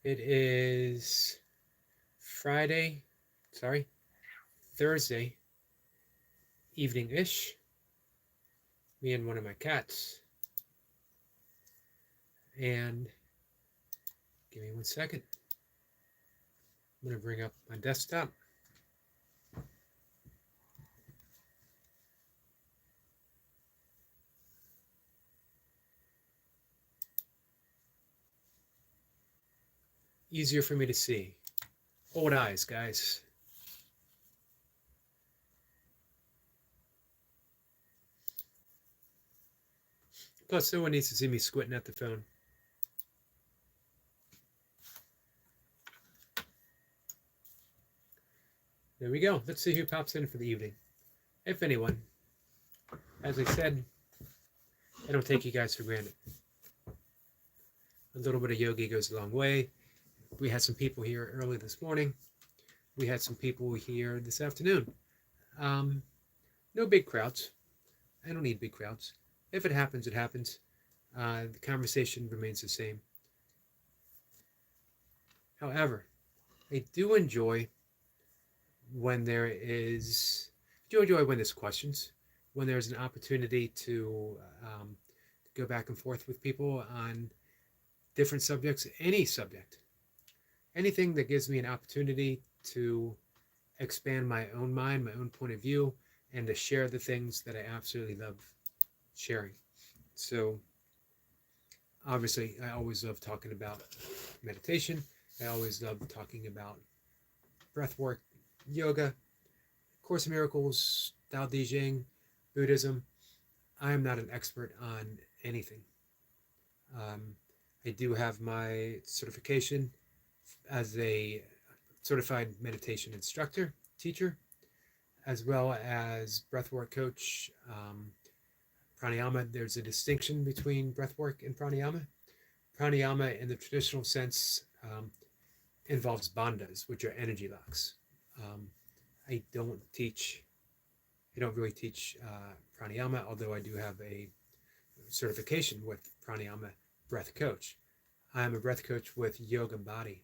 It is Thursday evening-ish. Me and one of my cats. And give me 1 second. I'm going to bring up my desktop. Easier for me to see. Old eyes, guys. Plus, no one needs to see me squinting at the phone. There we go. Let's see who pops in for the evening. If anyone. As I said, I don't take you guys for granted. A little bit of yogi goes a long way. We had some people here early this morning. We had some people here this afternoon. No big crowds. I don't need big crowds. If it happens, it happens. The conversation remains the same. However, I do enjoy when there's questions, when there's an opportunity to go back and forth with people on different subjects, any subject, anything that gives me an opportunity to expand my own mind, my own point of view, and to share the things that I absolutely love sharing. So obviously, I always love talking about meditation. I always love talking about breath work, yoga, Course in Miracles, Tao Te Ching, Buddhism. I am not an expert on anything. I do have my certification as a certified meditation instructor, teacher, as well as breathwork coach. Pranayama, there's a distinction between breathwork and pranayama. Pranayama, in the traditional sense, involves bandhas, which are energy locks. I don't really teach pranayama, although I do have a certification with pranayama breath coach. I'm a breath coach with Yoga Body,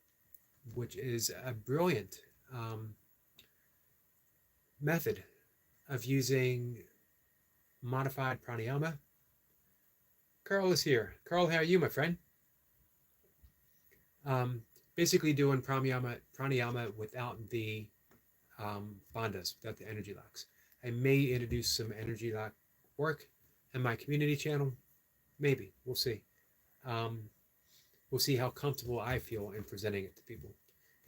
which is a brilliant method of using modified pranayama. Carl is here. Carl, how are you, my friend? Basically doing pranayama without the bandhas, without the energy locks. I may introduce some energy lock work in my community channel. Maybe. We'll see. We'll see how comfortable I feel in presenting it to people.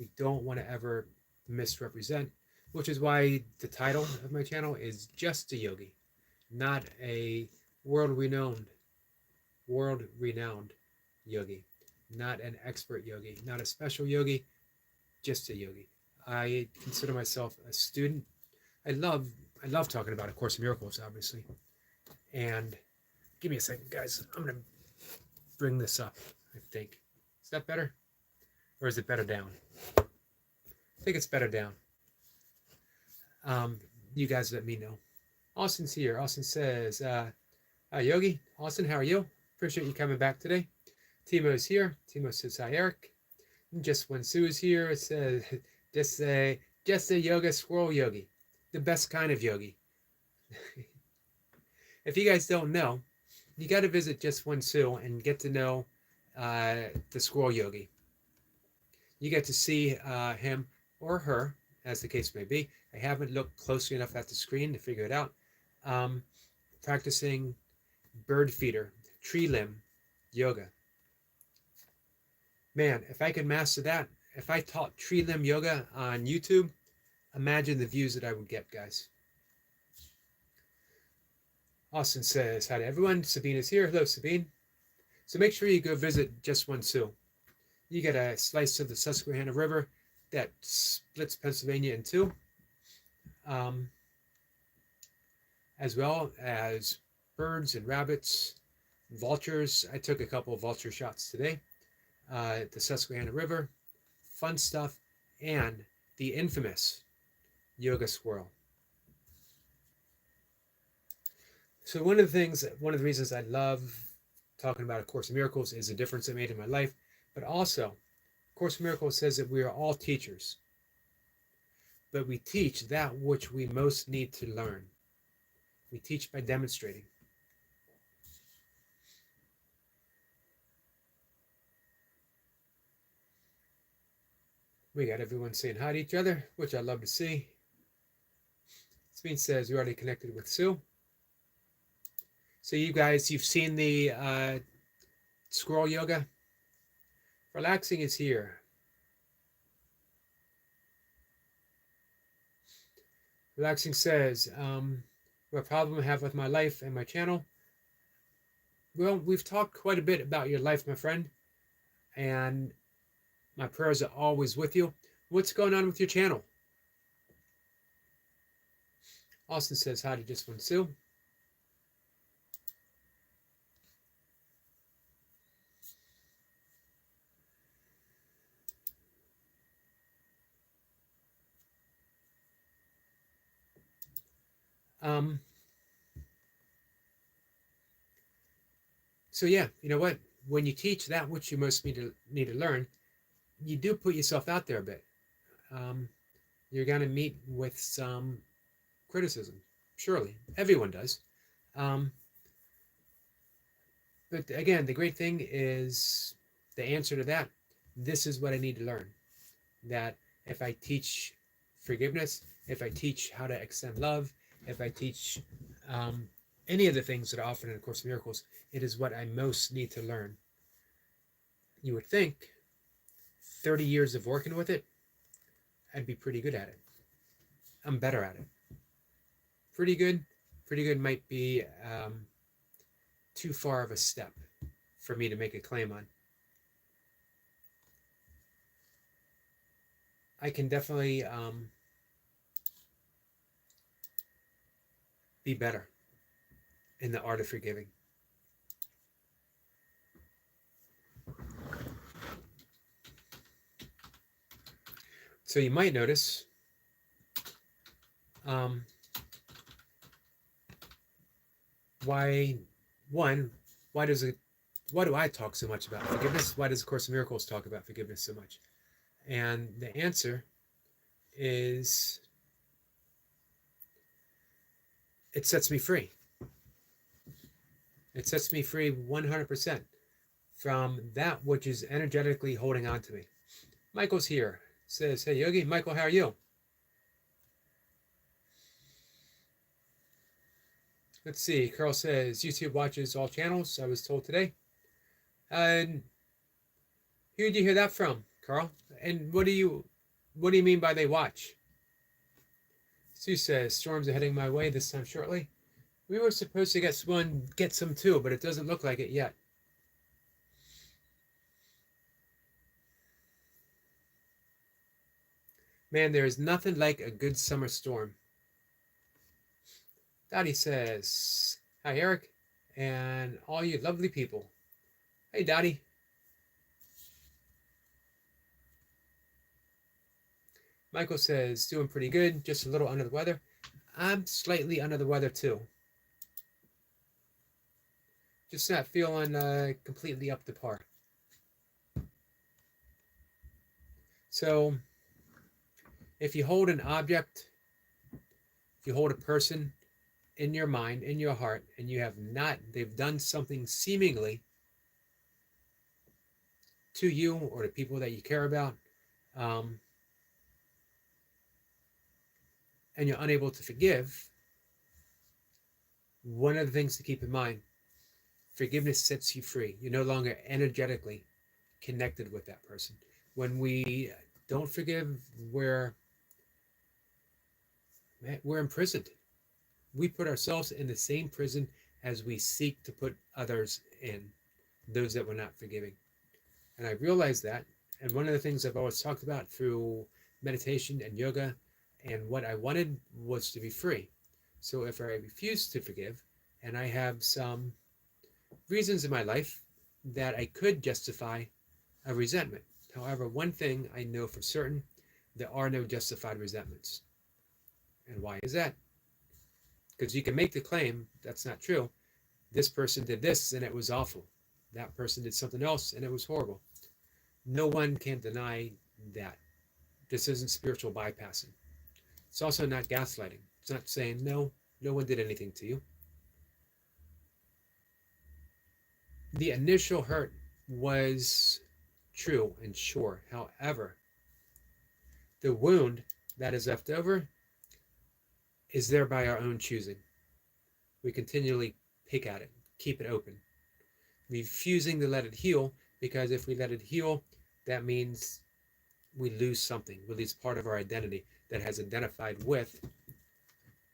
I don't want to ever misrepresent, which is why the title of my channel is Just a Yogi, not a world-renowned yogi, not an expert yogi, not a special yogi, just a yogi. I consider myself a student. I love talking about A Course in Miracles, obviously. And give me a second, guys. I'm gonna bring this up. I think, is that better, or is it better down? I think it's better down. You guys let me know. Austin's here. Austin says, "Hi, Yogi." Austin, how are you? Appreciate you coming back today. Timo's here. Timo says, "Hi, Eric." And Just When Sue's here. It says, just a yoga squirrel yogi, the best kind of yogi. If you guys don't know, you got to visit Just One Sue and get to know the squirrel yogi. You get to see him or her, as the case may be. I haven't looked closely enough at the screen to figure it out. Practicing bird feeder, tree limb yoga. Man, if I could master that, if I taught tree limb yoga on YouTube, imagine the views that I would get, guys. Austin says, "Hi to everyone. Sabine is here. Hello, Sabine." So make sure you go visit Just One Sue. You get a slice of the Susquehanna River that splits Pennsylvania in two, as well as birds and rabbits, vultures. I took a couple of vulture shots today. The Susquehanna River, fun stuff, and the infamous yoga squirrel. So one of the reasons I love talking about A Course in Miracles is the difference it made in my life, but also Course in Miracles says that we are all teachers, but we teach that which we most need to learn. We teach by demonstrating. We got everyone saying hi to each other, which I love to see. Smeen says we already connected with Sue. So you guys, you've seen the squirrel yoga. Relaxing is here. Relaxing says, what problem I have with my life and my channel? Well, we've talked quite a bit about your life, my friend, and my prayers are always with you. What's going on with your channel? Austin says hi to Just One Sue. So yeah, you know what? When you teach that which you most need to learn, you do put yourself out there a bit. You're going to meet with some criticism, surely. Everyone does. But again, the great thing is the answer to that. This is what I need to learn. That if I teach forgiveness, if I teach how to extend love, if I teach any of the things that are offered in A Course in Miracles, it is what I most need to learn. You would think 30 years of working with it, I'd be pretty good at it. I'm better at it. Pretty good might be too far of a step for me to make a claim on. I can definitely be better in the art of forgiving. So you might notice why do I talk so much about forgiveness? Why does A Course in Miracles talk about forgiveness so much? And the answer is it sets me free. It sets me free 100% from that which is energetically holding on to me. Michael's here. Says, hey Yogi, Michael, how are you? Let's see. Carl says YouTube watches all channels. I was told today. And who did you hear that from, Carl? And what do you mean by they watch? Sue says storms are heading my way this time shortly. We were supposed to get some too, but it doesn't look like it yet. Man, there is nothing like a good summer storm. Dottie says, hi, Eric, and all you lovely people. Hey, Dottie. Michael says, doing pretty good, just a little under the weather. I'm slightly under the weather, too. Just not feeling completely up to par. So, if you hold an object, if you hold a person in your mind, in your heart, and they've done something seemingly to you or to people that you care about, and you're unable to forgive, one of the things to keep in mind, forgiveness sets you free. You're no longer energetically connected with that person. When we don't forgive, we're imprisoned. We put ourselves in the same prison as we seek to put others in, those that we're not forgiving. And I realized that, and one of the things I've always talked about through meditation and yoga, and what I wanted was to be free. So if I refuse to forgive, and I have some reasons in my life that I could justify a resentment. However, one thing I know for certain, there are no justified resentments. And why is that? Because you can make the claim that's not true. This person did this and it was awful. That person did something else and it was horrible. No one can deny that. This isn't spiritual bypassing. It's also not gaslighting. It's not saying, no, no one did anything to you. The initial hurt was true and sure. However, the wound that is left over is there by our own choosing. We continually pick at it, keep it open, refusing to let it heal, because if we let it heal, that means we lose something. We lose part of our identity that has identified with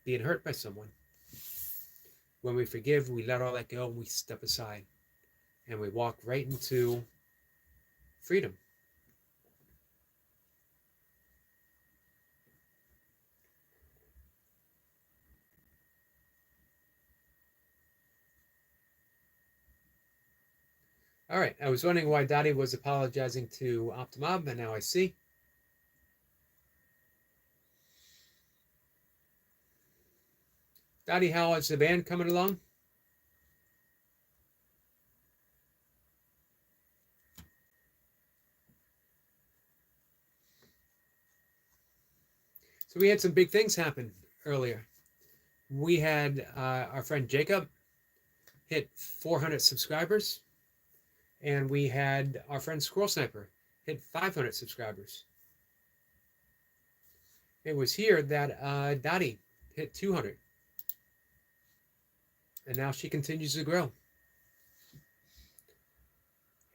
being hurt by someone. When we forgive, we let all that go and we step aside and we walk right into freedom. All right, I was wondering why Dottie was apologizing to Optimob, and now I see. Dottie, how is the band coming along? So we had some big things happen earlier. We had our friend Jacob hit 400 subscribers, and we had our friend Squirrel Sniper hit 500 subscribers. It was here that Dottie hit 200, and now she continues to grow.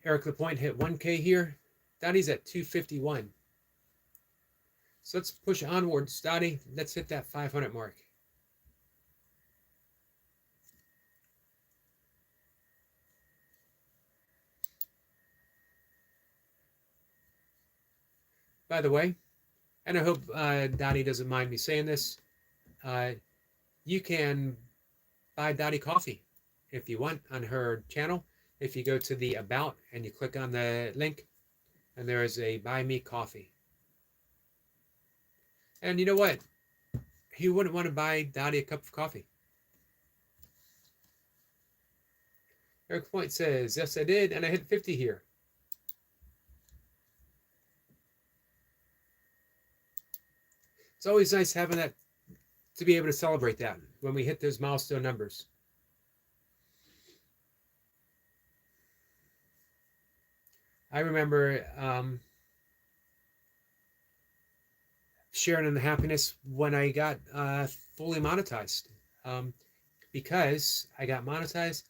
Eric Lapointe hit 1K here. Dottie's at 251. So let's push onwards, Dottie. Let's hit that 500 mark. By the way, and I hope Dottie doesn't mind me saying this, you can buy Dottie coffee if you want on her channel. If you go to the About and you click on the link, and there is a Buy Me Coffee. And you know what? Who wouldn't want to buy Dottie a cup of coffee? Eric Point says, yes, I did, and I hit 50 here. It's always nice having that, to be able to celebrate that when we hit those milestone numbers. I remember sharing in the happiness when I got fully monetized, because I got monetized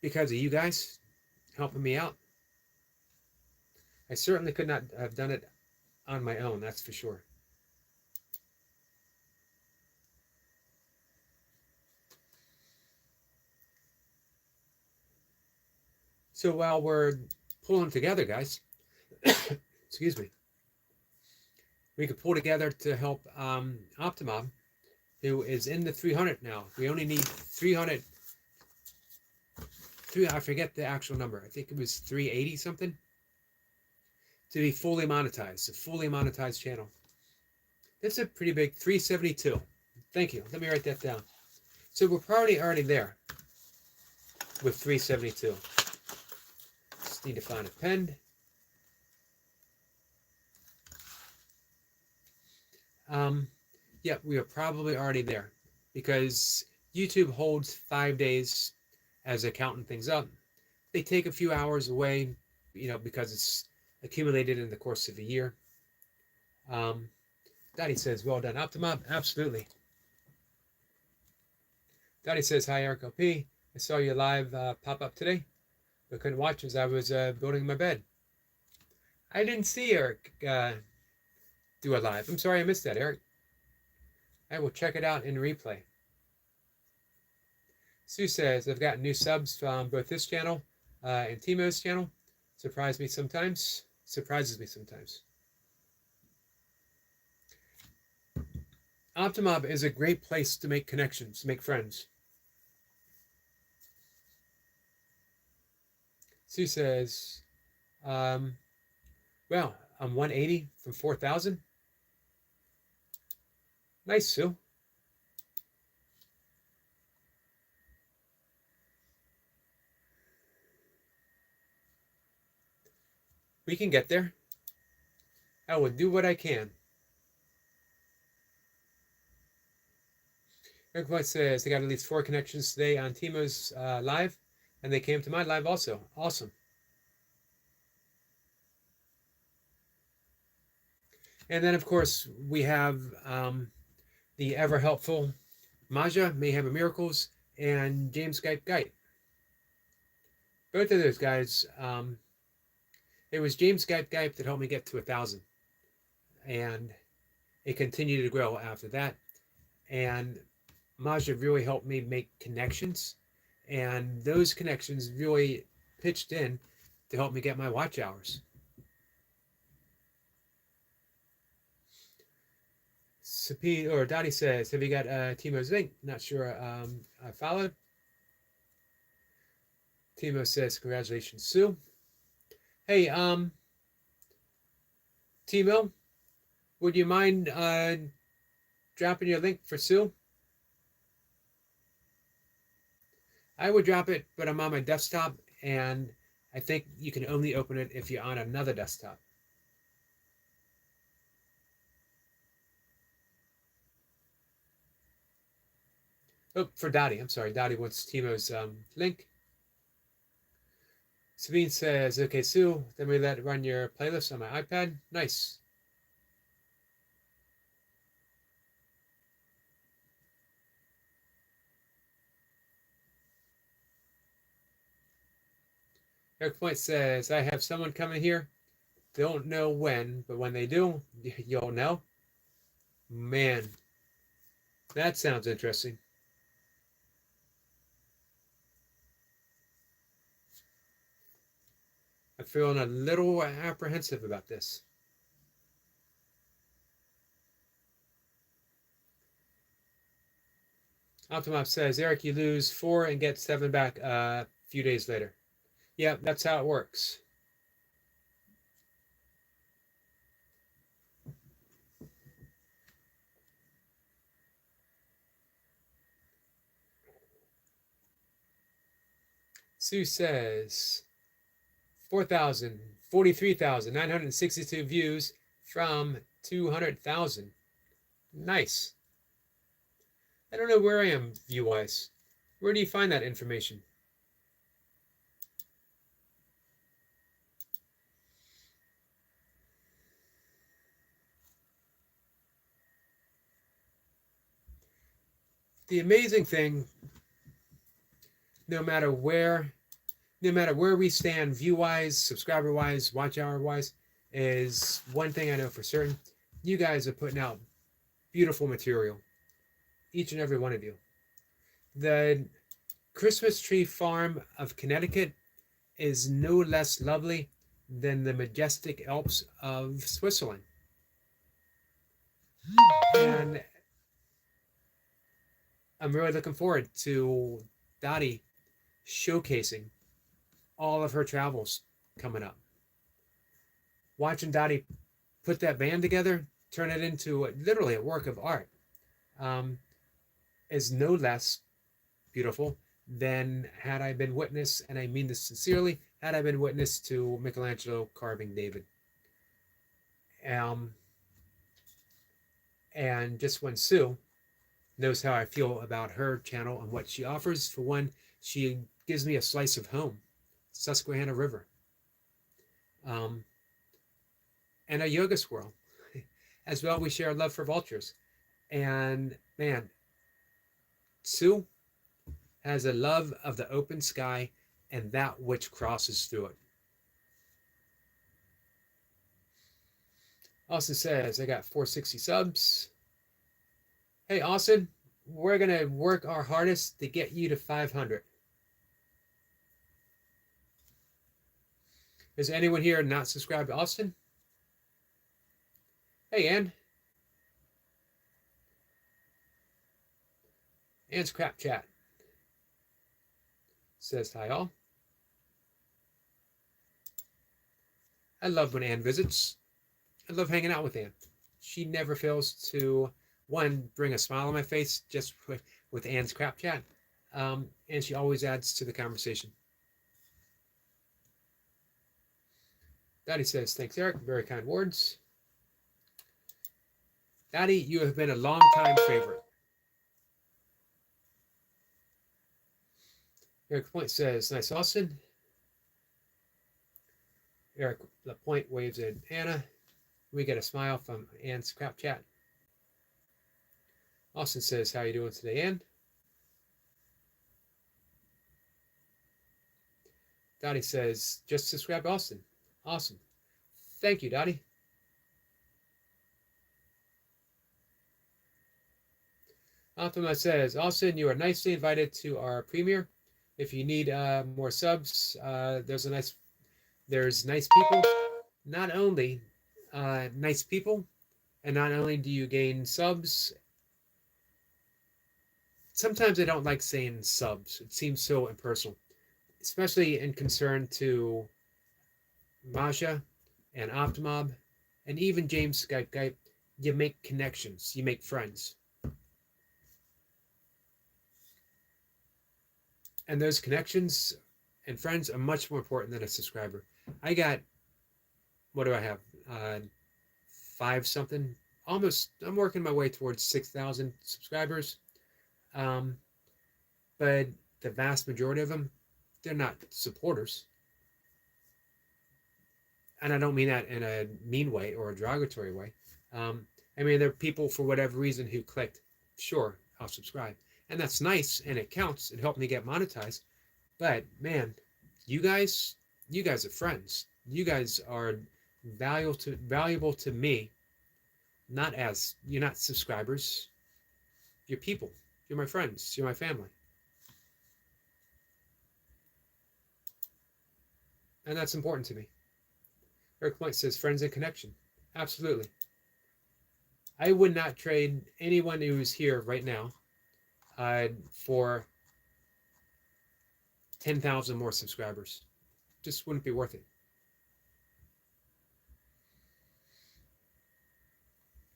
because of you guys helping me out. I certainly could not have done it on my own, that's for sure. So while we're pulling together, guys, excuse me, we could pull together to help Optimob, who is in the 300 now. We only need 300. I forget the actual number. I think it was 380 something to be fully monetized, a fully monetized channel. That's a pretty big 372. Thank you. Let me write that down. So we're probably already there with 372. Just need to find a pen. Yeah, we are probably already there because YouTube holds 5 days as they're counting things up. They take a few hours away, because it's accumulated in the course of a year. Dottie says, well done, Optimob. Absolutely. Dottie says, hi, Eric LP. I saw you live pop up today, but couldn't watch as I was building my bed. I didn't see Eric do a live. I'm sorry I missed that, Eric. I will check it out in replay. Sue says, I've got new subs from both this channel and Timo's channel. Surprises me sometimes. Optimob is a great place to make connections, make friends. Sue says, well, I'm 180 from 4,000. Nice, Sue. We can get there. I will do what I can. Eric White says they got at least 4 connections today on Timo's live, and they came to my live also. Awesome. And then, of course, we have the ever helpful Maja, Mayhem of Miracles, and James Skype Guide. Both of those guys, it was James Skype Guide that helped me get to 1,000. And it continued to grow after that. And Maja really helped me make connections. And those connections really pitched in to help me get my watch hours. Or Dottie says, have you got Timo's link? Not sure I followed. Timo says, congratulations, Sue. Hey, Timo, would you mind dropping your link for Sue? I would drop it, but I'm on my desktop, and I think you can only open it if you're on another desktop. Oh, for Dottie. I'm sorry. Dottie wants Timo's link. Sabine says, okay, Sue, then we let it run your playlist on my iPad. Nice. Eric Point says, I have someone coming here. Don't know when, but when they do, you'll know. Man, that sounds interesting. I'm feeling a little apprehensive about this. Optimop says, Eric, you lose 4 and get 7 back a few days later. Yeah, that's how it works. Sue says, 43,962 views from 200,000. Nice. I don't know where I am view-wise. Where do you find that information? The amazing thing, no matter where we stand view-wise, subscriber-wise, watch hour-wise, is one thing I know for certain. You guys are putting out beautiful material. Each and every one of you. The Christmas Tree Farm of Connecticut is no less lovely than the majestic Alps of Switzerland. And I'm really looking forward to Dottie showcasing all of her travels coming up. Watching Dottie put that band together, turn it into literally a work of art, is no less beautiful than had I been witness, and I mean this sincerely, had I been witness to Michelangelo carving David. And just when Sue knows how I feel about her channel and what she offers, for one, she gives me a slice of home, Susquehanna River, and a yoga squirrel. As well, we share a love for vultures. And man, Sue has a love of the open sky and that which crosses through it. Austin says, I got 460 subs. Hey, Austin, we're going to work our hardest to get you to 500. Is anyone here not subscribed to Austin? Hey, Ann. Ann's Crap Chat says hi, all. I love when Ann visits. I love hanging out with Ann. She never fails to, one, bring a smile on my face just with Ann's Crap Chat, and she always adds to the conversation. Daddy says, thanks, Eric. Very kind words. Daddy, you have been a long time favorite. Eric Point says, nice, Austin. Eric Lapointe waves at Anna. We get a smile from Anne's crap chat. Austin says, how are you doing today, Anne? Dottie says, just subscribe to Austin. Awesome. Thank you, Dottie. Optima says, Austin, you are nicely invited to our premiere. If you need more subs, there's nice people. Not only nice people, and not only do you gain subs. Sometimes I don't like saying subs. It seems so impersonal, especially in concern to Masha and Optimob and even James Skype Guy. You make connections. You make friends. And those connections and friends are much more important than a subscriber. I got, what do I have? 5 something. Almost, I'm working my way towards 6,000 subscribers. But the vast majority of them, they're not supporters. And I don't mean that in a mean way or a derogatory way. I mean, there are people for whatever reason who clicked, sure, I'll subscribe. And that's nice and it counts. It helped me get monetized. But man, you guys are friends. You guys are valuable to me. You're not subscribers. You're people. You're my friends. You're my family. And that's important to me. Eric Point says, friends and connection. Absolutely. I would not trade anyone who's here right now for 10,000 more subscribers. Just wouldn't be worth it.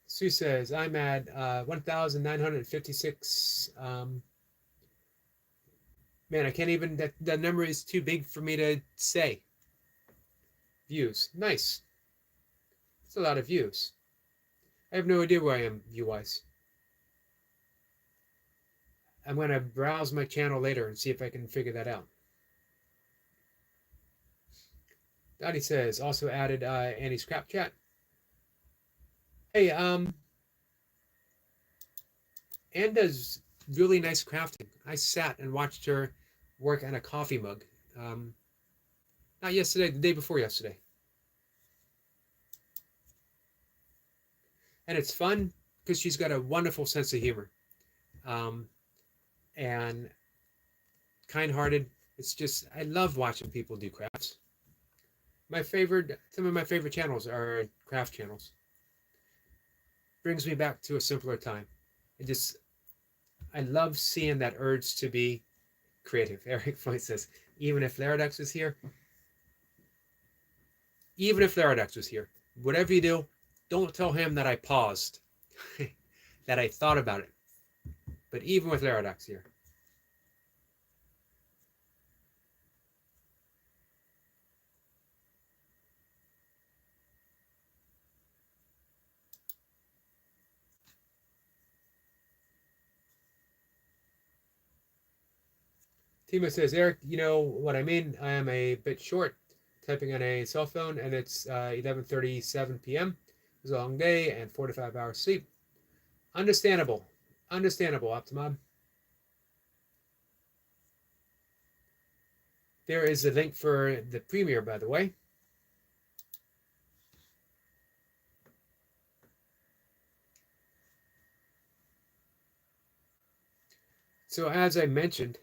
Sue says, I'm at 1,956. Man, I can't even, that number is too big for me to say. Views. Nice. It's a lot of views. I have no idea where I am view-wise. I'm going to browse my channel later and see if I can figure that out. Dottie says, also added Annie's crap chat. Hey, Anne does really nice crafting. I sat and watched her work on a coffee mug. Not yesterday, the day before yesterday. And it's fun because she's got a wonderful sense of humor. And kind-hearted. It's just, I love watching people do crafts. Some of my favorite channels are craft channels. Brings me back to a simpler time. I love seeing that urge to be creative. Eric Floyd says, even if Laradex was here, whatever you do, don't tell him that I paused, that I thought about it. But even with Laradex here. Timo says, Eric, you know what I mean? I am a bit short typing on a cell phone, and it's 11:37 p.m. It was a long day and 4 to 5 hours sleep. Understandable. Optimum. There is a link for the premiere, by the way. So as I mentioned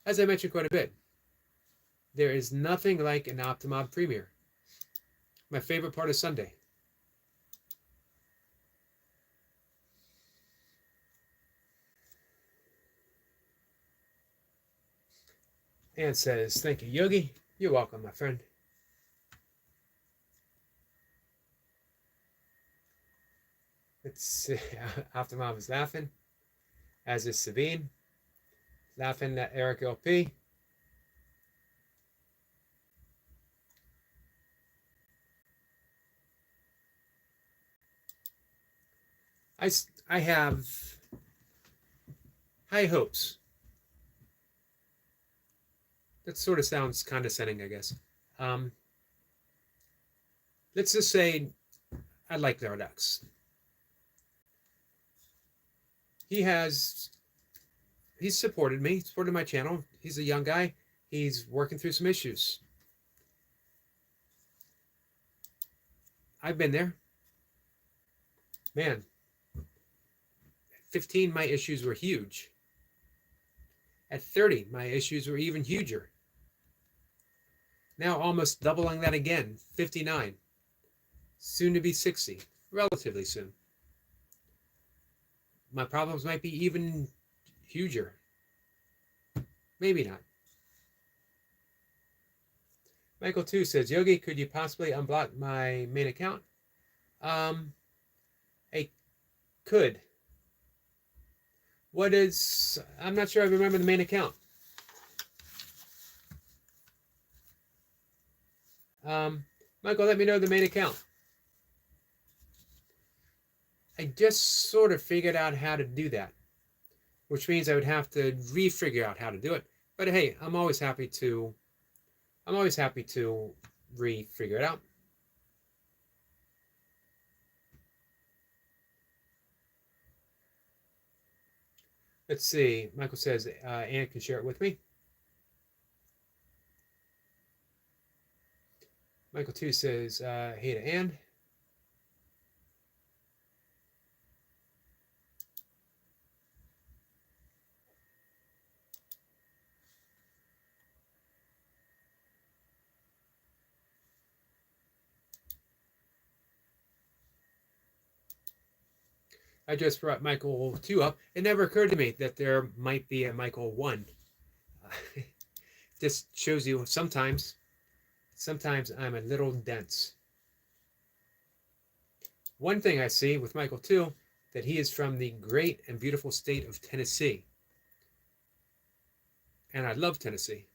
quite a bit, there is nothing like an Optimum premiere. My favorite part of Sunday. Ann says, thank you, Yogi. You're welcome, my friend. It's Optimum is laughing, as is Sabine. Laughing at Eric LP. I have high hopes. That sort of sounds condescending, I guess. Um, let's just say I like Zardox. He's supported me, supported my channel. He's a young guy. He's working through some issues. I've been there. Man, at 15, my issues were huge. At 30, my issues were even huger. Now almost doubling that again, 59. Soon to be 60, relatively soon. My problems might be even huger. Maybe not. Michael 2 says, Yogi, could you possibly unblock my main account? I could. I'm not sure I remember the main account. Michael, let me know the main account. I just sort of figured out how to do that, which means I would have to re-figure out how to do it. But hey, I'm always happy to re-figure it out. Let's see. Michael says, Ann can share it with me. Michael 2 says, hey to Ann. I just brought Michael 2 up. It never occurred to me that there might be a Michael 1. This shows you sometimes I'm a little dense. One thing I see with Michael 2, that he is from the great and beautiful state of Tennessee. And I love Tennessee.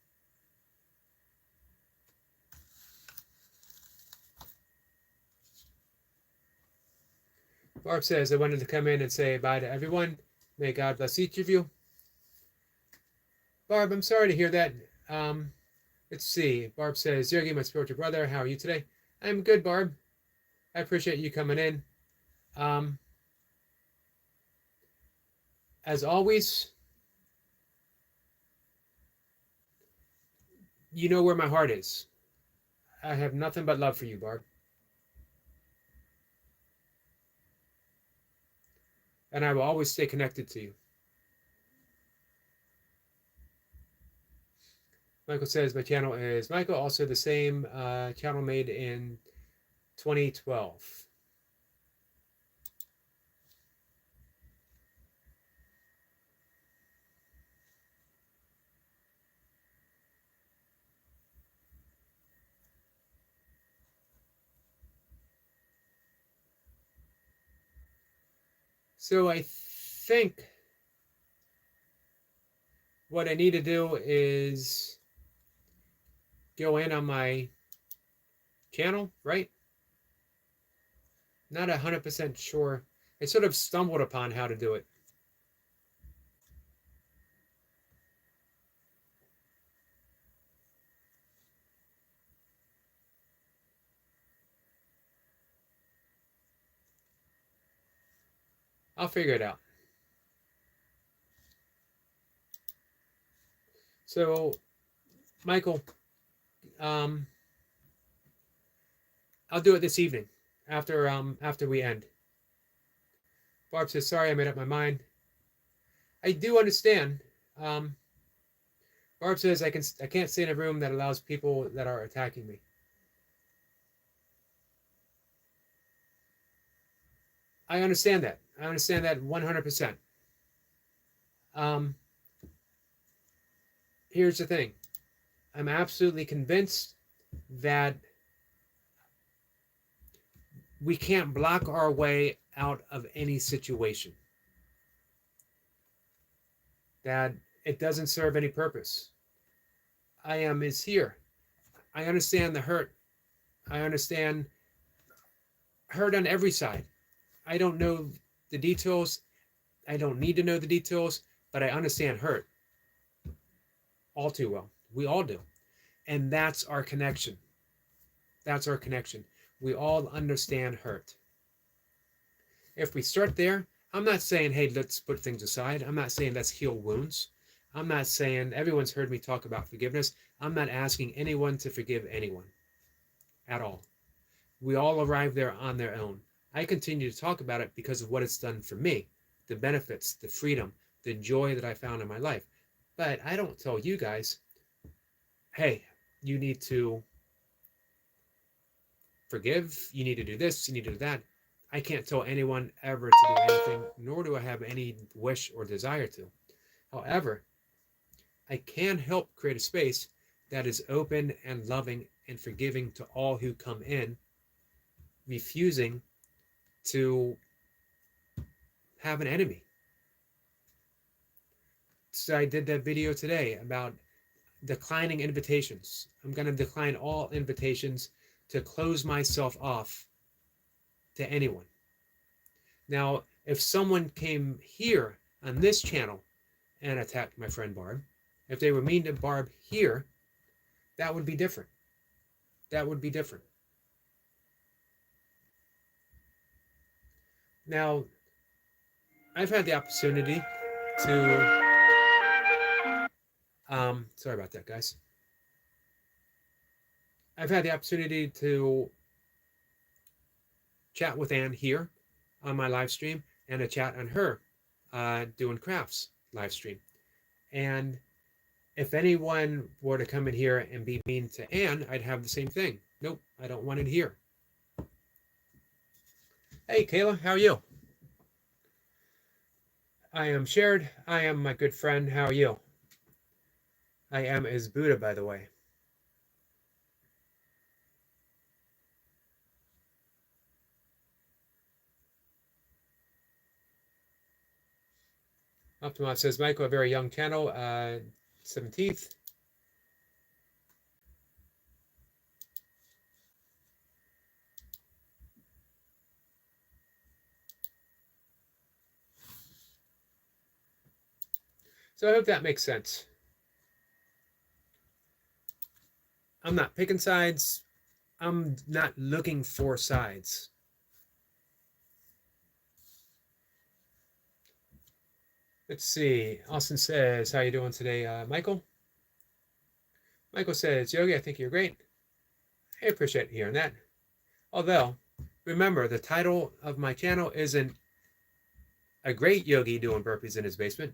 Barb says, I wanted to come in and say bye to everyone. May God bless each of you. Barb, I'm sorry to hear that. Let's see. Barb says, Yogi, my spiritual brother, how are you today? I'm good, Barb. I appreciate you coming in. As always, you know where my heart is. I have nothing but love for you, Barb. And I will always stay connected to you. Michael says my channel is Michael, also the same channel made in 2012. So I think what I need to do is go in on my channel, right? Not 100% sure. I sort of stumbled upon how to do it. I'll figure it out. So, Michael, I'll do it this evening after we end. Barb says, sorry, I made up my mind. I do understand. Barb says, I can't stay in a room that allows people that are attacking me. I understand that. I understand that 100%. Here's the thing. I'm absolutely convinced that we can't block our way out of any situation. That it doesn't serve any purpose. I is here. I understand the hurt. I understand hurt on every side. I don't know the details. I don't need to know the details, but I understand hurt all too well. We all do. And that's our connection. That's our connection. We all understand hurt. If we start there, I'm not saying, hey, let's put things aside. I'm not saying let's heal wounds. I'm not saying, everyone's heard me talk about forgiveness. I'm not asking anyone to forgive anyone at all. We all arrive there on their own. I continue to talk about it because of what it's done for me, the benefits, the freedom, the joy that I found in my life. But I don't tell you guys, hey, you need to forgive, you need to do this, you need to do that. I can't tell anyone ever to do anything, nor do I have any wish or desire to. However, I can help create a space that is open and loving and forgiving to all who come in, refusing to have an enemy. So I did that video today about declining invitations. I'm going to decline all invitations to close myself off to anyone. Now, if someone came here on this channel and attacked my friend Barb, if they were mean to Barb here, that would be different. That would be different. Now, I've had the opportunity to, sorry about that, guys. I've had the opportunity to chat with Anne here on my live stream and a chat on her doing crafts live stream. And if anyone were to come in here and be mean to Anne, I'd have the same thing. Nope, I don't want it here. Hey, Kayla, how are you? I am Shared. I am my good friend. How are you? I am as Buddha, by the way. Optimus says, Michael, a very young channel, 17th. So I hope that makes sense. I'm not picking sides. I'm not looking for sides. Let's see. Austin says, how you doing today, Michael? Michael says, Yogi, I think you're great. I appreciate hearing that. Although, remember, the title of my channel isn't a great yogi doing burpees in his basement.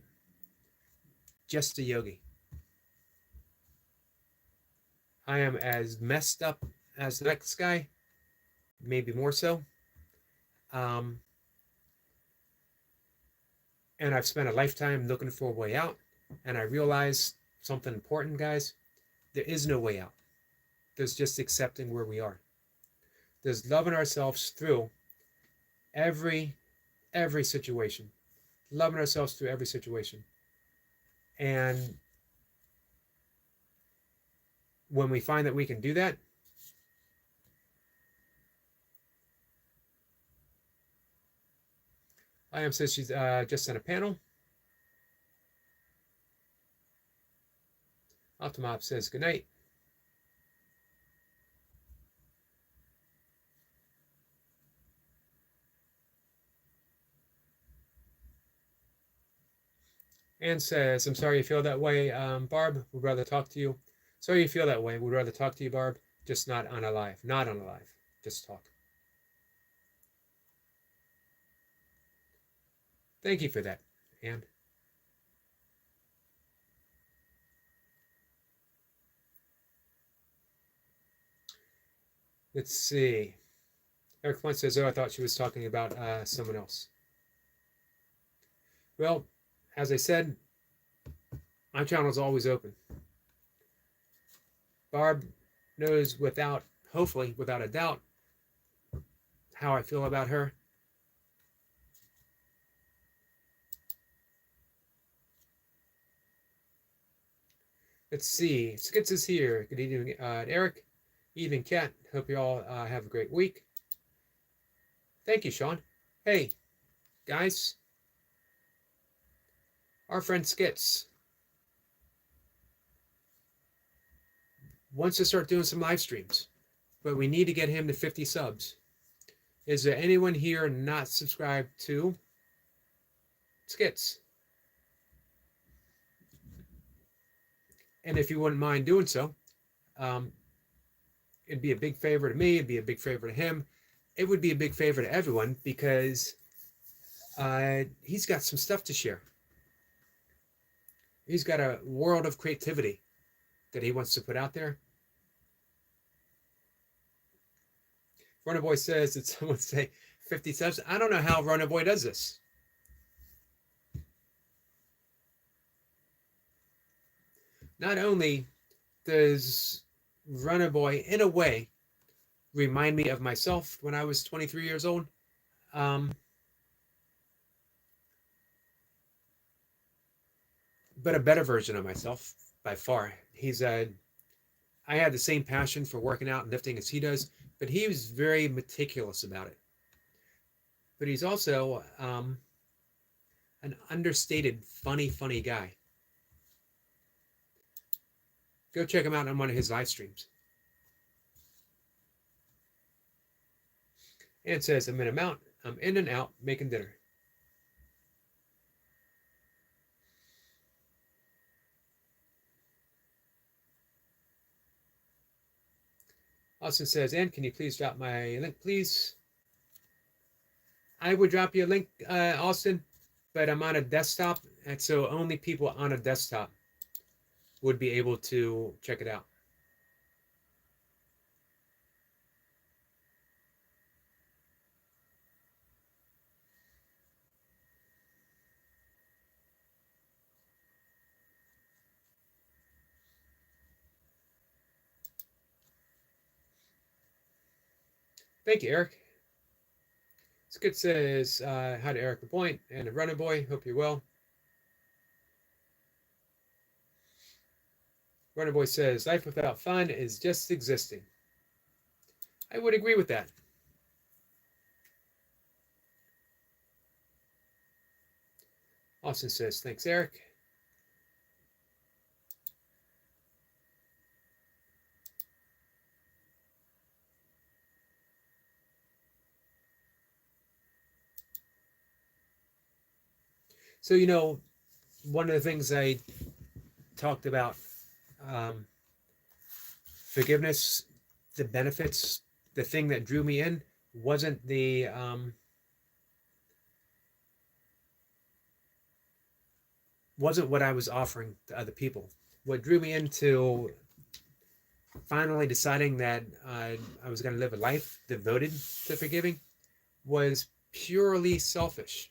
Just a yogi. I am as messed up as the next guy, maybe more so. And I've spent a lifetime looking for a way out. And I realized something important, guys. There is no way out. There's just accepting where we are. There's loving ourselves through every situation. Loving ourselves through every situation. And when we find that we can do that, I says she's just on a panel. Optimop says good night. Anne says, I'm sorry you feel that way, Barb. We'd rather talk to you. Sorry you feel that way. We'd rather talk to you, Barb. Just not on a live. Not on a live. Just talk. Thank you for that, Anne. Let's see. Eric Flint says, oh, I thought she was talking about someone else. Well, as I said, my channel is always open. Barb knows hopefully without a doubt, how I feel about her. Let's see. Skits is here. Good evening, Eric. Evening, Kat. Hope you all have a great week. Thank you, Sean. Hey, Guys, our friend Skits wants to start doing some live streams, but we need to get him to 50 subs. Is there anyone here not subscribed to Skits? And if you wouldn't mind doing so, it'd be a big favor to me. It'd be a big favor to him. It would be a big favor to everyone because he's got some stuff to share. He's got a world of creativity that he wants to put out there. Runner Boy says, did someone say 50 subs? I don't know how Runner Boy does this. Not only does Runner Boy, in a way, remind me of myself when I was 23 years old, but a better version of myself by far. I had the same passion for working out and lifting as he does, but he was very meticulous about it. But he's also an understated, funny guy. Go check him out on one of his live streams. And it says, I'm in and out making dinner. Austin says, Ann, can you please drop my link, please? I would drop you a link, Austin, but I'm on a desktop, and so only people on a desktop would be able to check it out. Thank you, Eric. Skit says, hi to Eric LaPointe and a Runner Boy. Hope you're well. Runner Boy says, life without fun is just existing. I would agree with that. Austin says, thanks, Eric. So, one of the things I talked about, forgiveness, the benefits, the thing that drew me in wasn't what I was offering to other people. What drew me into finally deciding that I was going to live a life devoted to forgiving was purely selfish.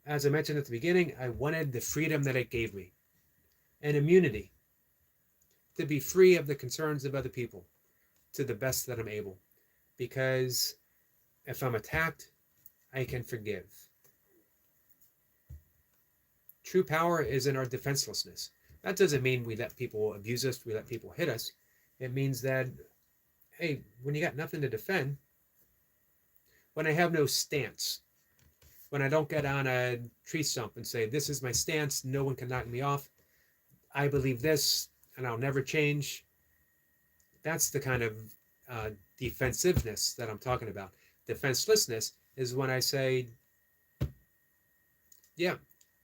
As I mentioned at the beginning, I wanted the freedom that it gave me and immunity to be free of the concerns of other people to the best that I'm able. Because if I'm attacked, I can forgive. True power is in our defenselessness. That doesn't mean we let people abuse us, we let people hit us. It means that, hey, when you got nothing to defend, when I have no stance, when I don't get on a tree stump and say, this is my stance, no one can knock me off, I believe this, and I'll never change. That's the kind of defensiveness that I'm talking about. Defenselessness is when I say, yeah,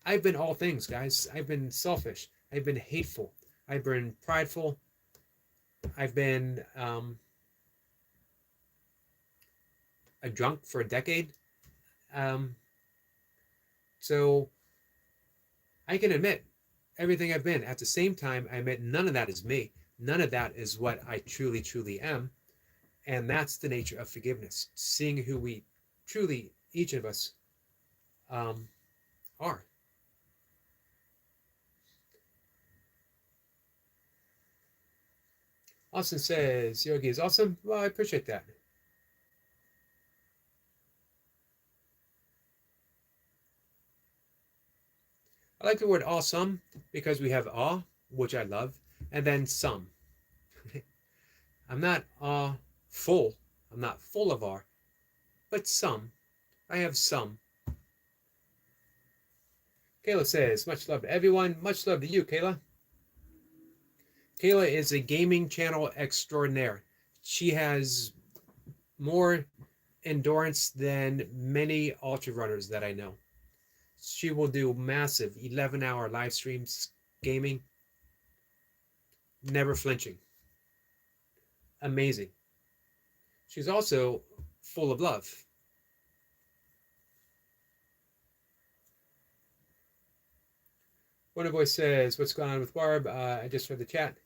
I've been all things, guys. I've been selfish. I've been hateful. I've been prideful. I've been a drunk for a decade. So I can admit everything I've been. At the same time, I admit none of that is me. None of that is what I truly am. And that's the nature of forgiveness. Seeing who we truly, each of us, are. Austin says, Yogi is awesome. Well, I appreciate that. I like the word awesome because we have awe, which I love, and then some. I'm not full. I'm not full of awe, but some. I have some. Kayla says, much love to everyone. Much love to you, Kayla. Kayla is a gaming channel extraordinaire. She has more endurance than many ultra runners that I know. She will do massive 11-hour live streams gaming, never flinching. Amazing. She's also full of love. Wonder Boy says, what's going on with Barb? I just read the chat.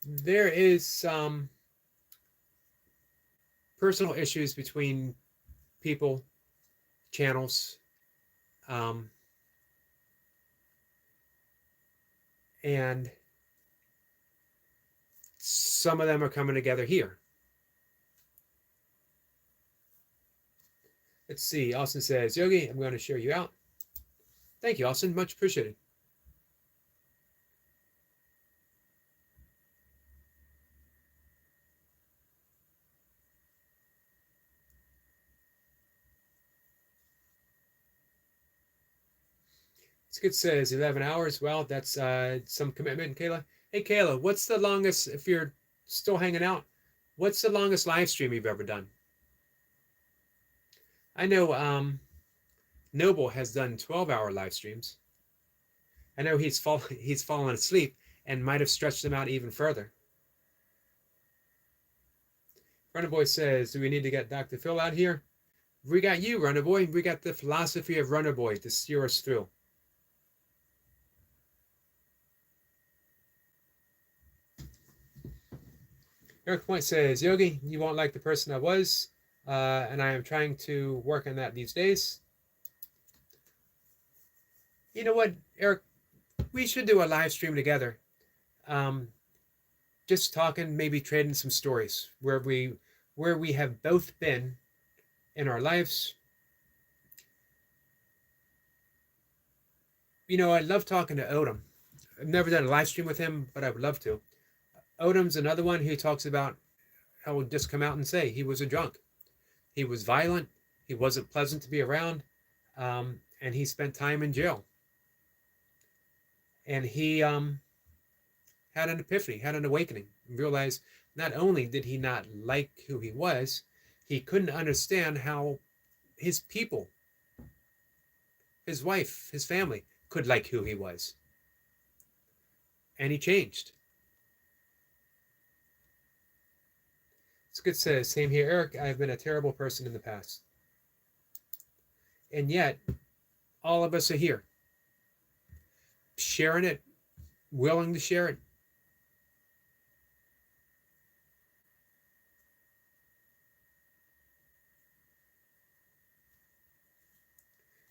There is some personal issues between people, channels, and some of them are coming together here. Let's see. Austin says, Yogi, I'm going to share you out. Thank you, Austin. Much appreciated. Skid says 11 hours. Well, that's some commitment, Kayla. Hey, Kayla, what's the longest, if you're still hanging out, what's the longest live stream you've ever done? I know Noble has done 12-hour live streams. I know he's fallen asleep and might have stretched them out even further. Runner Boy says, do we need to get Dr. Phil out here? We got you, Runner Boy. We got the philosophy of Runner Boy to steer us through. Eric Point says, Yogi, you won't like the person I was, and I am trying to work on that these days. You know what, Eric? We should do a live stream together. Just talking, maybe trading some stories where we have both been in our lives. You know, I love talking to Odom. I've never done a live stream with him, but I would love to. Odom's another one who talks about how he'll just come out and say he was a drunk. He was violent. He wasn't pleasant to be around. And he spent time in jail. And he had an epiphany, had an awakening, and realized not only did he not like who he was, he couldn't understand how his people, his wife, his family could like who he was. And he changed. Skid says, same here, Eric. I've been a terrible person in the past. And yet, all of us are here, sharing it, willing to share it.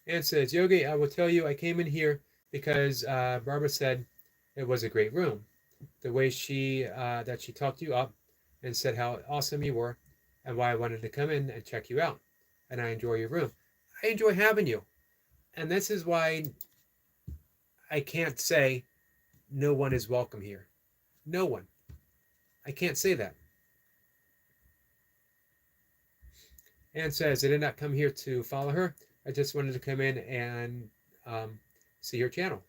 And says, Yogi, I will tell you, I came in here because Barbara said it was a great room. The way that she talked you up and said how awesome you were and why I wanted to come in and check you out. And I enjoy your room. I enjoy having you. And this is why I can't say no one is welcome here. No one. I can't say that. Anne says, I did not come here to follow her. I just wanted to come in and see her channel.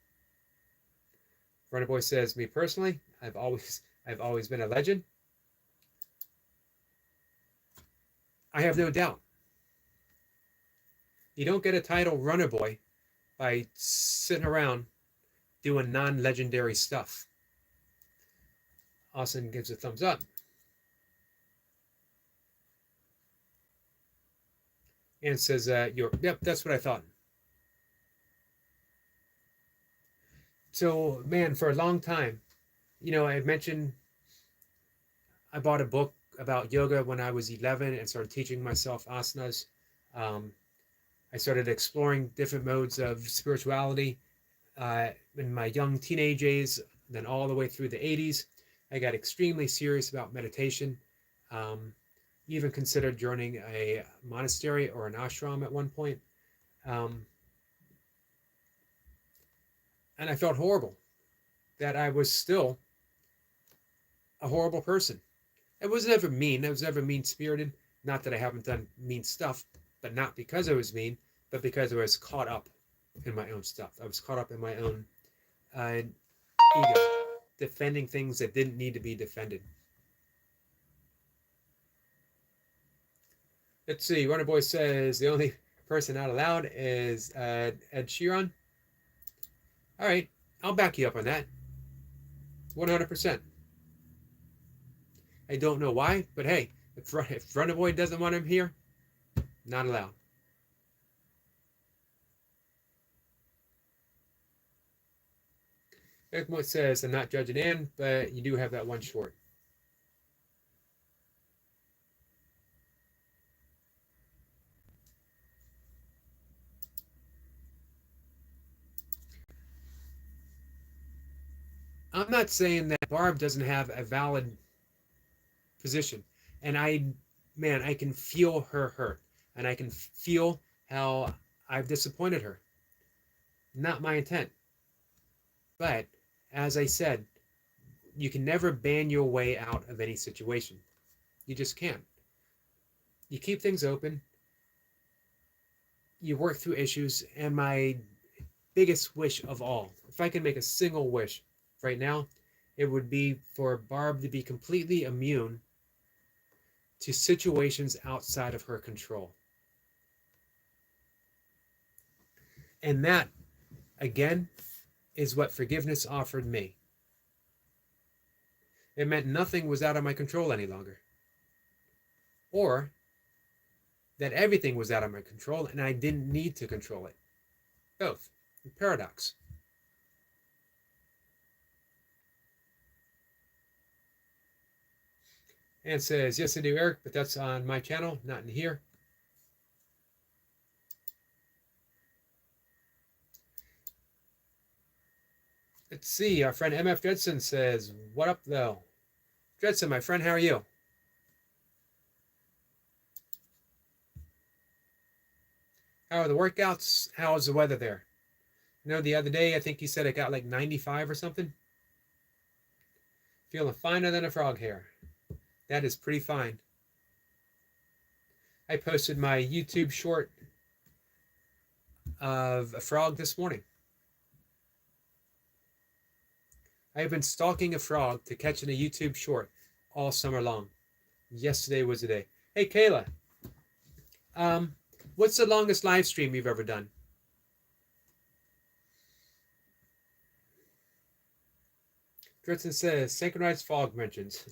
Runner Boy says, me personally, I've always been a legend. I have no doubt. You don't get a title Runner Boy by sitting around doing non-legendary stuff. Austin gives a thumbs up. And says, yep, that's what I thought. So, man, for a long time, you know, I mentioned I bought a book about yoga when I was 11 and started teaching myself asanas. I started exploring different modes of spirituality in my young teenage days, then all the way through the 80s. I got extremely serious about meditation. Even considered joining a monastery or an ashram at one point. And I felt horrible that I was still a horrible person. I was never mean. I was never mean-spirited. Not that I haven't done mean stuff, but not because I was mean, but because I was caught up in my own stuff. I was caught up in my own ego, defending things that didn't need to be defended. Let's see. Runner Boy says the only person not allowed is Ed Sheeran. All right, I'll back you up on that. 100%. I don't know why, but hey, if Runner Boy doesn't want him here, not allowed. Ekmo says, I'm not judging Ann, but you do have that one short. I'm not saying that Barb doesn't have a valid position. And I can feel her hurt. And I can feel how I've disappointed her. Not my intent. But, as I said, you can never ban your way out of any situation. You just can't. You keep things open. You work through issues. And my biggest wish of all, if I can make a single wish right now, it would be for Barb to be completely immune to situations outside of her control. And that, again, is what forgiveness offered me. It meant nothing was out of my control any longer. Or that everything was out of my control and I didn't need to control it. Both. A paradox. And says, yes, I do, Eric, but that's on my channel, not in here. Let's see. Our friend MF Dredson says, what up, though? Dredson, my friend, how are you? How are the workouts? How is the weather there? You know, the other day, I think you said it got like 95 or something. Feeling finer than a frog hair. That is pretty fine. I posted my YouTube short of a frog this morning. I have been stalking a frog to catch in a YouTube short all summer long. Yesterday was the day. Hey, Kayla. What's the longest live stream you've ever done? Dredson says, synchronized fog mentions.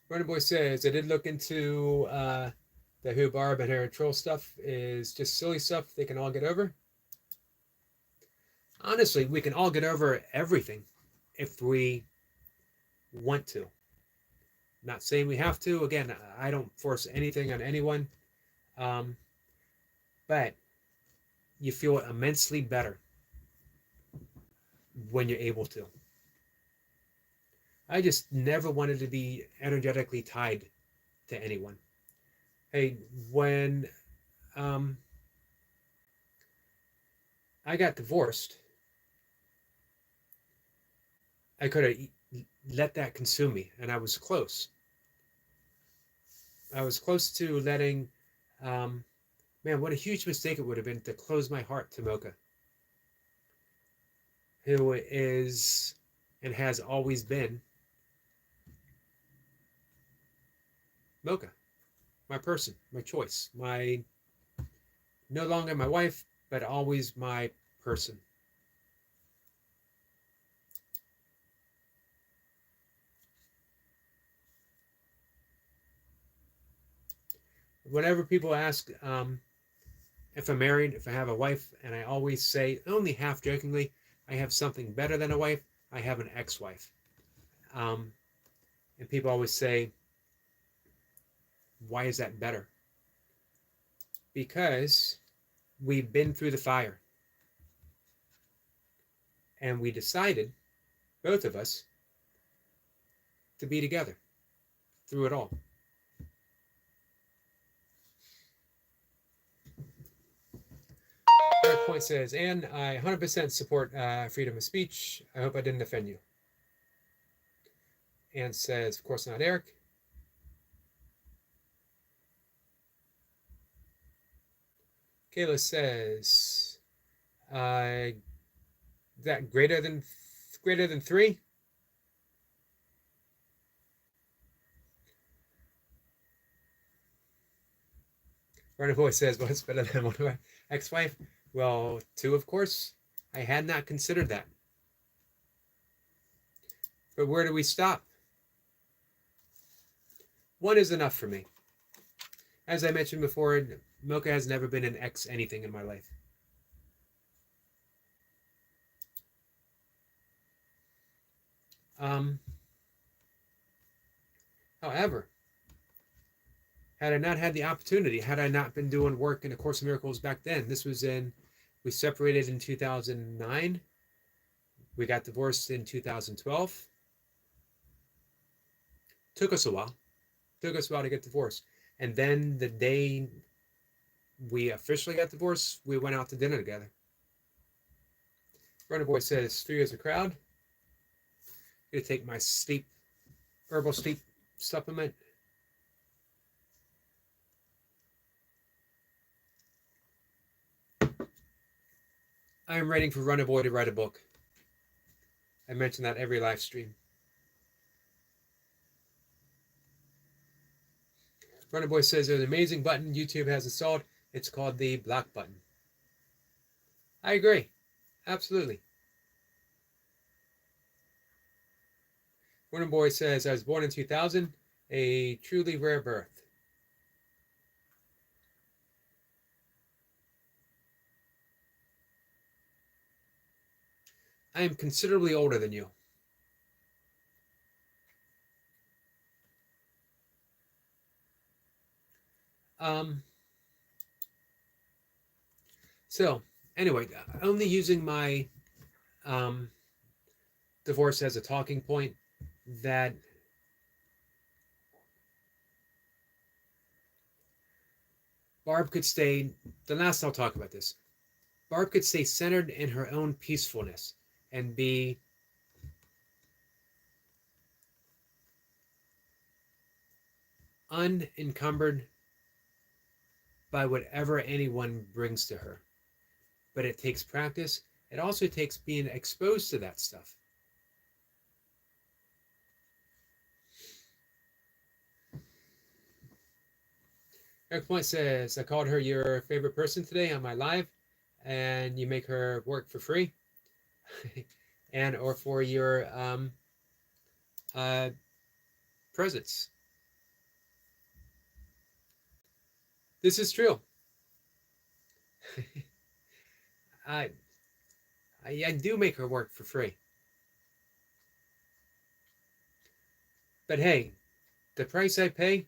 Running Boy says, I did look into the Who Barb and her troll stuff is just silly stuff they can all get over. Honestly, we can all get over everything if we want to. Not saying we have to. Again, I don't force anything on anyone. But you feel immensely better when you're able to. I just never wanted to be energetically tied to anyone. Hey, when I got divorced, I could have let that consume me, and I was close. I was close to letting, man, what a huge mistake it would have been to close my heart to Mocha, who is and has always been Mocha, my person, my choice, my no longer my wife, but always my person. Whenever people ask if I'm married, if I have a wife, and I always say, only half jokingly, I have something better than a wife. I have an ex-wife. And people always say, why is that better? Because we've been through the fire. And we decided, both of us, to be together through it all. Point says, "And I 100% support freedom of speech. I hope I didn't offend you." Anne says, "Of course not, Eric." Kayla says, "That greater than 3." Running Boy says, "What's better than one of my ex-wife?" Well, 2, of course. I had not considered that. But where do we stop? 1 is enough for me. As I mentioned before, Mocha has never been an ex anything in my life. However, had I not had the opportunity, had I not been doing work in A Course in Miracles back then, we separated in 2009. We got divorced in 2012. Took us a while to get divorced. And then the day we officially got divorced, we went out to dinner together. Runner Boy says, 3 is a crowd. I'm gonna take my herbal sleep supplement. I am waiting for Runner Boy to write a book. I mention that every live stream. Runner Boy says there's an amazing button YouTube has installed. It's called the block button. I agree. Absolutely. Runner Boy says, I was born in 2000, a truly rare birth. I am considerably older than you. So, anyway, only using my divorce as a talking point, that Barb could stay, the last I'll talk about this, Barb could stay centered in her own peacefulness and be unencumbered by whatever anyone brings to her. But it takes practice. It also takes being exposed to that stuff. Eric Point says, I called her your favorite person today on my live, and you make her work for free and or for your presence. This is true. I do make her work for free. But hey, the price I pay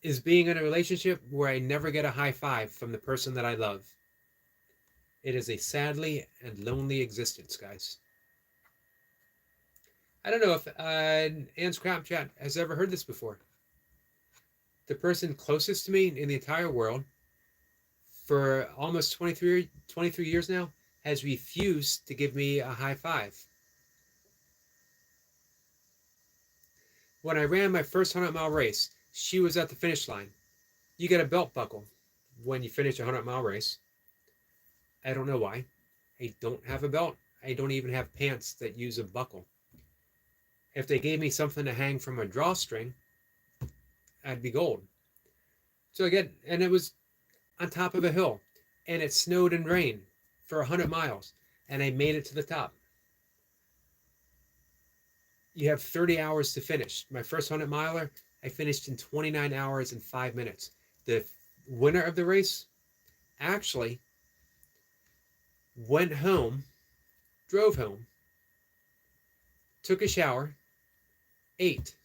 is being in a relationship where I never get a high five from the person that I love. It is a sadly and lonely existence, guys. I don't know if Anne's Crap Chat has ever heard this before. The person closest to me in the entire world for almost 23 years now has refused to give me a high five. When I ran my first 100-mile race, she was at the finish line. You get a belt buckle when you finish a 100-mile race. I don't know why. I don't have a belt. I don't even have pants that use a buckle. If they gave me something to hang from a drawstring, I'd be gold. So again, and it was on top of a hill, and it snowed and rained for 100 miles, and I made it to the top. You have 30 hours to finish. My first 100-miler, I finished in 29 hours and 5 minutes. The winner of the race actually went home, drove home, took a shower, ate,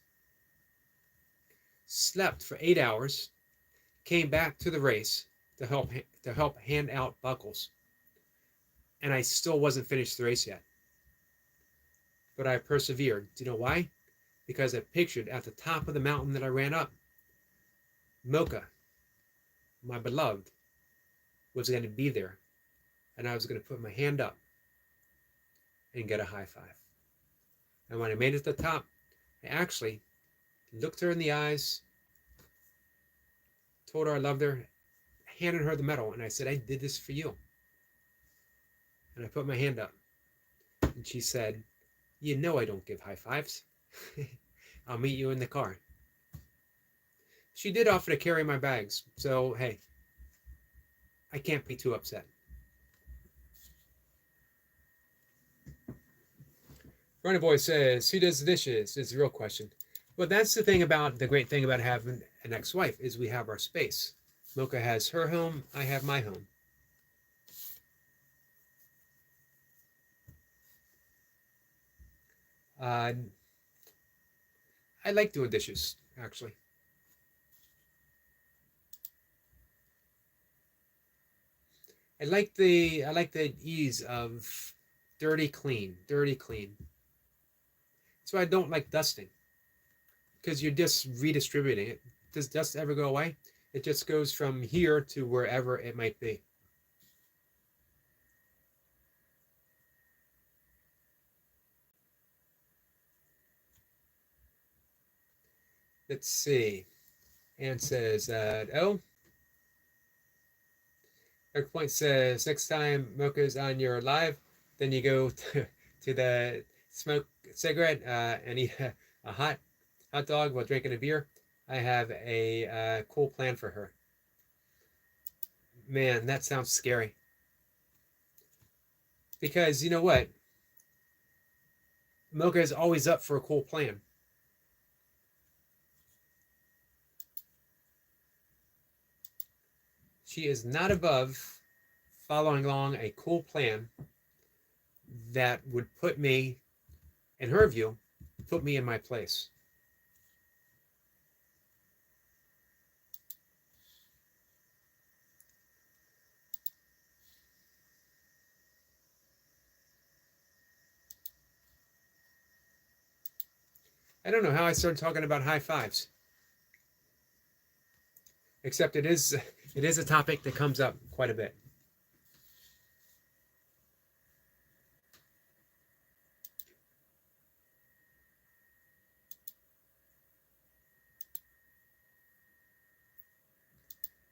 slept for 8 hours, came back to the race to help hand out buckles. And I still wasn't finished the race yet. But I persevered. Do you know why? Because I pictured at the top of the mountain that I ran up, Mocha, my beloved, was going to be there and I was going to put my hand up and get a high five. And when I made it to the top, I actually looked her in the eyes, told her I loved her, handed her the medal, and I said, I did this for you. And I put my hand up. And she said, you know I don't give high fives. I'll meet you in the car. She did offer to carry my bags, so hey, I can't be too upset. Running Boy says, who does the dishes? Is the real question. Well, that's the great thing about having an ex-wife, is we have our space. Mocha has her home, I have my home. I like doing dishes, actually. I like the ease of dirty, clean. That's why I don't like dusting, because you're just redistributing it. Does dust ever go away? It just goes from here to wherever it might be. Let's see. Anne says, oh. Eric Point says, next time Mocha's on your live, then you go to the smoke a cigarette and eat a hot dog while drinking a beer. I have a cool plan for her. Man, that sounds scary. Because you know what? Mocha is always up for a cool plan. She is not above following along a cool plan that would put me, in her view, put me in my place. I don't know how I started talking about high fives. Except it is a topic that comes up quite a bit.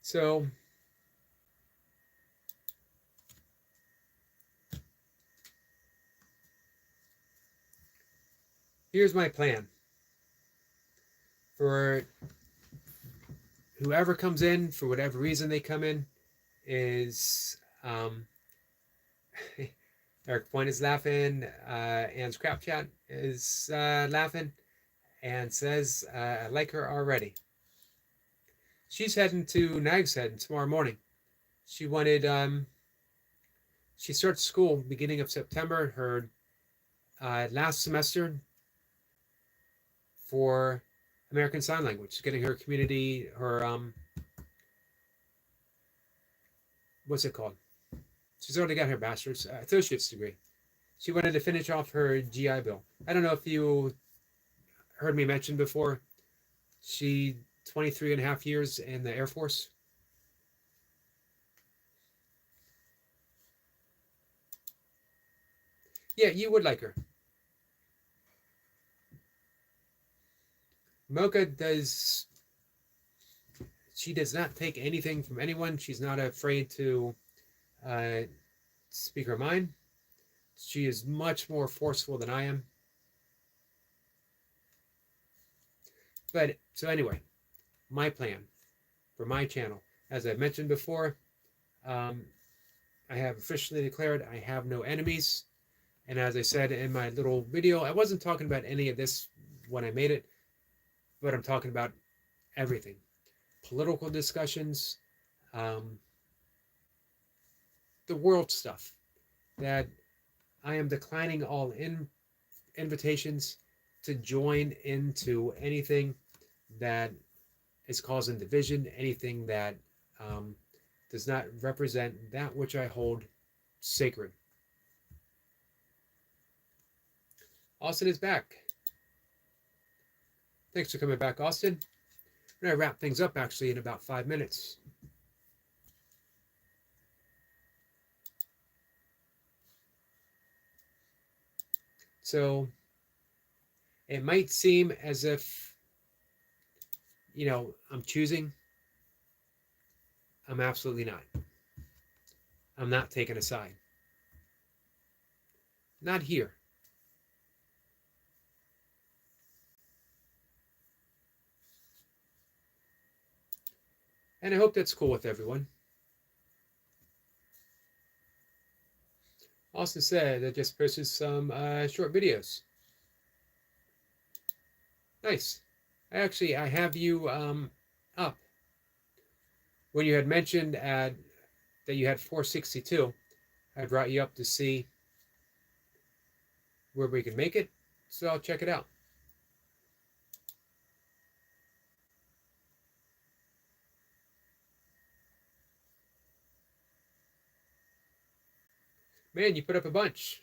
So here's my plan for whoever comes in, for whatever reason they come in, is Eric Point is laughing, Anne's crap chat is laughing, and says, I like her already. She's heading to Nag's Head tomorrow morning. She wanted, she starts school beginning of September, her last semester for American Sign Language. She's getting her community, her, what's it called? She's already got her bachelor's, associate's degree. She wanted to finish off her GI Bill. I don't know if you heard me mention before, she 23 and a half years in the Air Force. Yeah, you would like her. Mocha does, she does not take anything from anyone. She's not afraid to speak her mind. She is much more forceful than I am. But so anyway, my plan for my channel, as I mentioned before, I have officially declared I have no enemies. And as I said in my little video, I wasn't talking about any of this when I made it, but I'm talking about everything. Political discussions, the world stuff, that I am declining all invitations to join into anything that is causing division, anything that does not represent that which I hold sacred. Austin is back. Thanks for coming back, Austin. We're going to wrap things up actually in about 5 minutes. So it might seem as if, I'm choosing. I'm absolutely not. I'm not taking a side. Not here. And I hope that's cool with everyone. Austin said that just posted some short videos. Nice. I have you up. When you had mentioned that you had 462, I brought you up to see where we can make it. So I'll check it out. Man, you put up a bunch.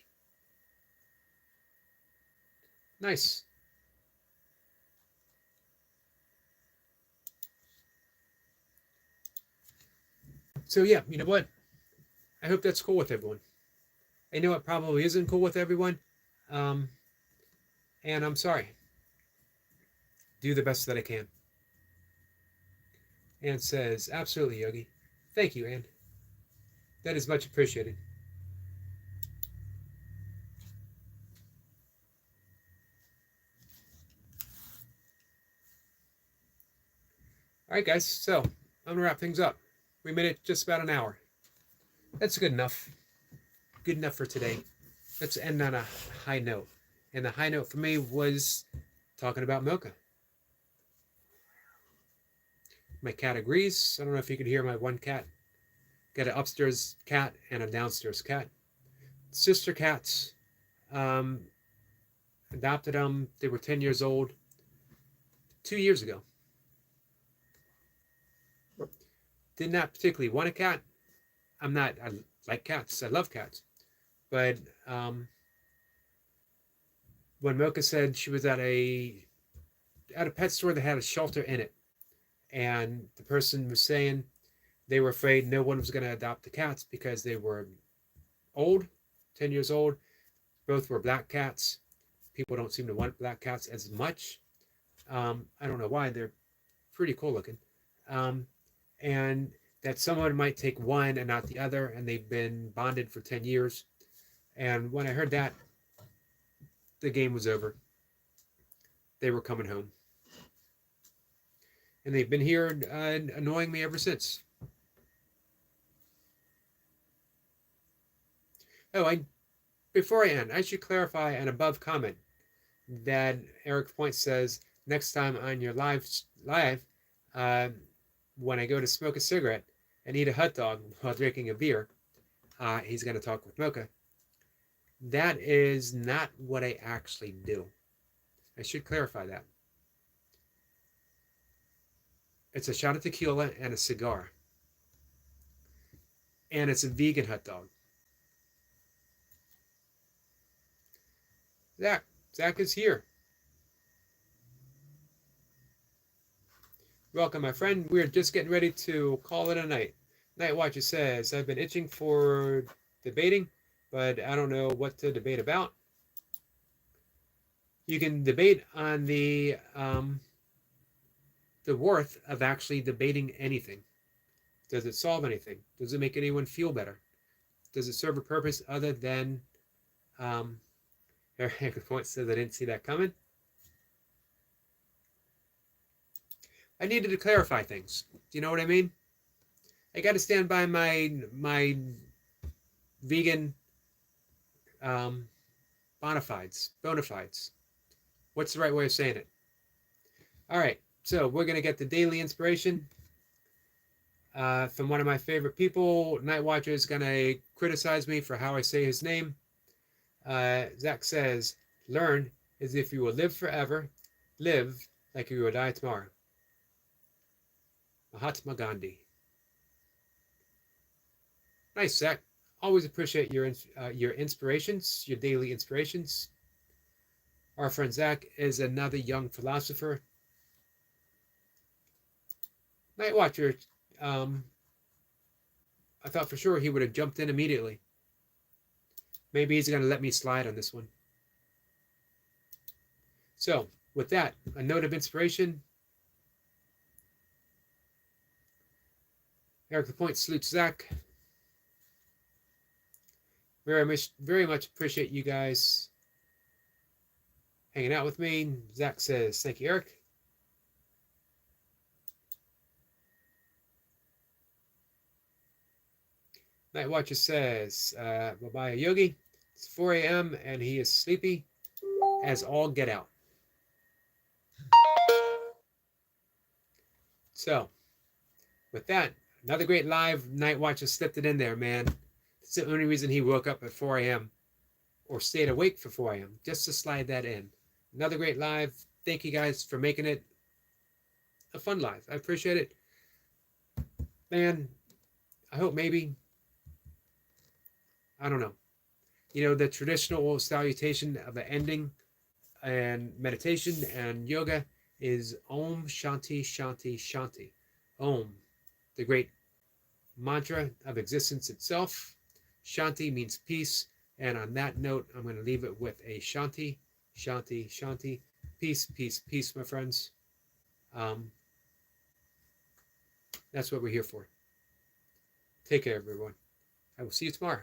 Nice. So yeah, you know what? I hope that's cool with everyone. I know it probably isn't cool with everyone. And I'm sorry. Do the best that I can. Anne says, absolutely, Yogi. Thank you, Anne. That is much appreciated. All right, guys. So I'm going to wrap things up. We made it just about an hour. That's good enough. Good enough for today. Let's end on a high note. And the high note for me was talking about Mocha. My cat agrees. I don't know if you could hear my one cat. Got an upstairs cat and a downstairs cat. Sister cats. Adopted them. They were 10 years old 2 years ago. Did not particularly want a cat. I like cats. I love cats. But when Mocha said she was at a pet store that had a shelter in it, and the person was saying they were afraid no one was going to adopt the cats because they were old, 10 years old. Both were black cats. People don't seem to want black cats as much. I don't know why. They're pretty cool looking. And that someone might take one and not the other, and they've been bonded for 10 years. And when I heard that, the game was over. They were coming home. And they've been here annoying me ever since. Oh, before I end, I should clarify an above comment that Eric Point says next time on your live, when I go to smoke a cigarette and eat a hot dog while drinking a beer, he's going to talk with Mocha. That is not what I actually do. I should clarify that. It's a shot of tequila and a cigar. And it's a vegan hot dog. Zach is here. Welcome, my friend. We're just getting ready to call it a night. Night Watcher says, I've been itching for debating, but I don't know what to debate about. You can debate on the worth of actually debating anything. Does it solve anything? Does it make anyone feel better? Does it serve a purpose other than Eric Point says I didn't see that coming. I needed to clarify things. Do you know what I mean? I got to stand by my vegan bona fides. What's the right way of saying it? All right, so we're going to get the daily inspiration from one of my favorite people. Night Watcher is going to criticize me for how I say his name. Zach says, learn as if you will live forever. Live like you will die tomorrow. Mahatma Gandhi. Nice, Zach. Always appreciate your inspirations, your daily inspirations. Our friend Zach is another young philosopher. Night Watcher, I thought for sure he would have jumped in immediately. Maybe he's going to let me slide on this one. So, with that, a note of inspiration. Eric Lapointe salutes Zach. Very much appreciate you guys hanging out with me. Zach says, thank you, Eric. Night Watcher says, bye-bye, Yogi. It's 4 a.m. and he is sleepy as all get out. So, with that, another great live. Night Watcher slipped it in there, man. It's the only reason he woke up at 4 a.m. or stayed awake for 4 a.m. just to slide that in. Another great live. Thank you guys for making it a fun live. I appreciate it. Man, I hope maybe, I don't know. The traditional salutation of the ending and meditation and yoga is Om Shanti Shanti Shanti. Om, the great mantra of existence itself. Shanti means peace. And on that note, I'm going to leave it with a Shanti, Shanti, Shanti. Peace, peace, peace, my friends. That's what we're here for. Take care, everyone. I will see you tomorrow.